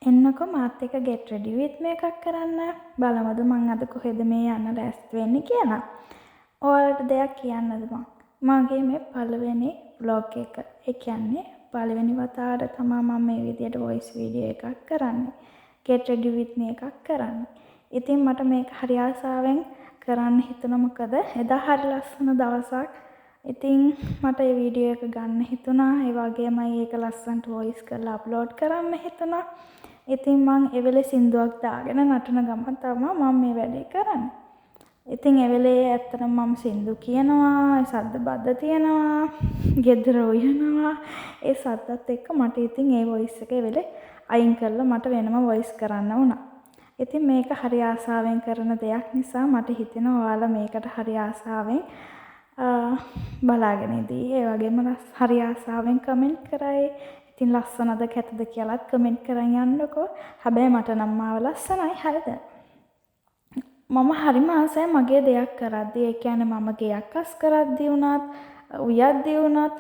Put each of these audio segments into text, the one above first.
එන්නකෝ මාත් එක්ක get ready with me එකක් කරන්න. බලමුද මං අද කොහෙද මේ යන්න ලෑස්ති වෙන්නේ කියලා. ඔයාලට දෙයක් කියන්නද මං? මගේ මේ පළවෙනි vlog එක. ඒ කියන්නේ පළවෙනි වතාවට තමයි මම මේ විදියට voice video එකක් කරන්නේ. get ready with me එකක් කරන්නේ. ඉතින් මට මේක හරි ආසාවෙන් කරන්න හිතුණා මොකද එදා හරි ලස්සන දවසක්. ඉතින් මට මේ වීඩියෝ එක ගන්න හිතුණා. ඒ වගේමයි ඒක ලස්සනට voice කරලා upload කරන්න හිතුණා. ඉතින් මං ඒ වෙලේ සින්දුවක් දාගෙන නටන ගමන් තමයි මම මේ වැඩේ කරන්නේ. ඉතින් ඒ වෙලේ ඇත්තටම මම සින්දු කියනවා, සද්ද බද්ද තියෙනවා, ගෙදර උයනවා. ඒ සද්දත් එක්ක මට ඉතින් ඒ voice එක ඒ වෙලේ අයින් කරලා මට වෙනම voice කරන්න වුණා. ඉතින් මේක හරි ආසාවෙන් කරන දෙයක් නිසා මට හිතෙනවා ඔයාලා මේකට හරි ආසාවෙන් බලාගෙන ඉදී. ඒ වගේම හරි ආසාවෙන් කමෙන්ට් කරයි. ඉතින් ලස්සනද කැතද කියලාත් කමෙන්ට් කරන් යන්නකෝ. හැබැයි මට නම් මාව ලස්සනයි හරිද? මම හරිම ආසයි මගේ දෙයක් කරද්දී. ඒ කියන්නේ මම ගෙයක් අස් කරද්දී වුණත්, උයද්දී වුණත්,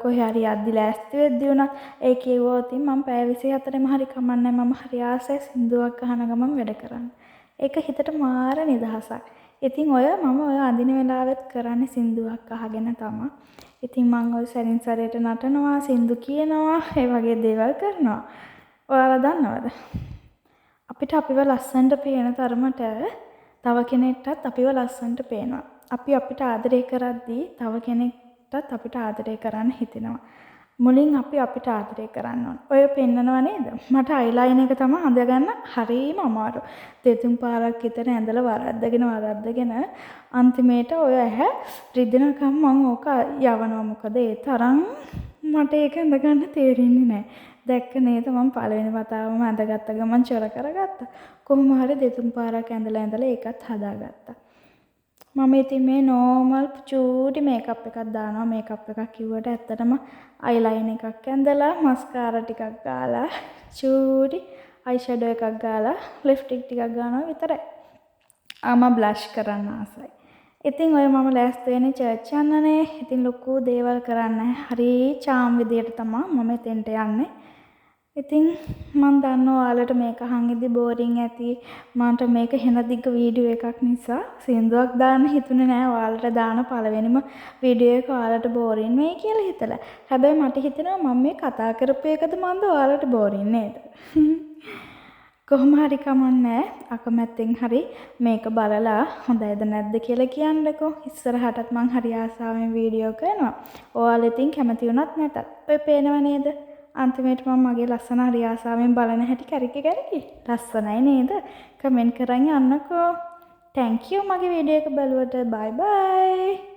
කොහේ හරි යද්දී ලෑස්ති වෙද්දී වුණත් ඒ කිව්වොත් මම පැය 24ෙම හරි කමන්නේ. මම හරි ආසයි සින්දුවක් අහන ගමන් වැඩ කරන්න. ඒක හිතට මාර නිදහසක්. ඉතින් මම අඳින වෙලාවෙත් කරන්නේ සින්දුවක් අහගෙන තමයි. ඉතින් මම ඔය සැරින් සැරේට නටනවා, සින්දු කියනවා, ඒ වගේ දේවල් කරනවා. ඔයාලා දන්නවද? අපිට අපිව ලස්සනට පේන තරමට තව කෙනෙක්ටත් අපිව ලස්සනට පේනවා. අපි අපිට ආදරය කරද්දී තව කෙනෙක්ටත් අපිට ආදරය කරන්න හිතෙනවා. මුලින් අපි අපිට ආදරය කරන්න ඕන. ඔය පෙන්නනව නේද? මට අයිලයින් එක තමයි අඳගන්න හරිම අමාරු. දෙතුන් පාරක් විතර ඇඳලා වරද්දගෙන අන්තිමේට ඔය ඇහැ රිදෙනකම් මම ඕක යවනවා. මොකද ඒ තරම් මට ඒක ඇඳගන්න තේරෙන්නේ නැහැ. දැක්ක නේද මම පළවෙනි වතාවම ඇඳගත්ත ගමන් චොර කරගත්තා. කොහොම හරි දෙතුන් පාරක් ඇඳලා ඒකත් හදාගත්තා. මම ඉතින් මේ normal චූටි මේකප් එකක් දානවා. මේකප් එකක් කිව්වට ඇත්තටම අයිලයින් එකක් ඇඳලා, මස්කාරා ටිකක් ගාලා, චූටි අයිෂැඩෝ එකක් ගාලා, ලිප්ස්ටික් ටිකක් ගන්නවා විතරයි. මම බ්ලෂ් කරන්න ආසයි. ඉතින් ඔය මම ලෑස්ති වෙන්නේ චර්ච් යන්නනේ. ඉතින් ලොකු දේවල් කරන්නේ හරි චාම් විදියට තමයි මම එතෙන්ට යන්නේ. ඉතින් මම දන්නවා ඔයාලට මේක අහන් ඉදි බෝරින් ඇති. මන්ට මේක හෙන දිග වීඩියෝ එකක් නිසා සින්දුවක් දාන්න හිතුනේ නෑ. ඔයාලට දාන පළවෙනිම වීඩියෝ එක ඔයාලට බෝරින් වෙයි කියලා හිතලා. හැබැයි මට හිතෙනවා මම මේ කතා කරපු එකද මන්ද ඔයාලට බෝරින් නේද? කොහොම හරි කමන්නේ. අකමැත්තෙන් හරි මේක බලලා හොඳයිද නැද්ද කියලා කියන්නකෝ. ඉස්සරහටත් මං හරි ආසාවෙන් වීඩියෝ කරනවා. ඔයාලා ඉතින් කැමති වුණත් නැතත් ඔය පේනව නේද? අන්තිමේට මම මගේ ලස්සන හරි ආසාවෙන් බලන හැටි කැරකි. ලස්සනයි නේද? කමෙන්ට් කරන් යන්නකෝ. thank you මගේ වීඩියෝ එක බලුවට. bye bye.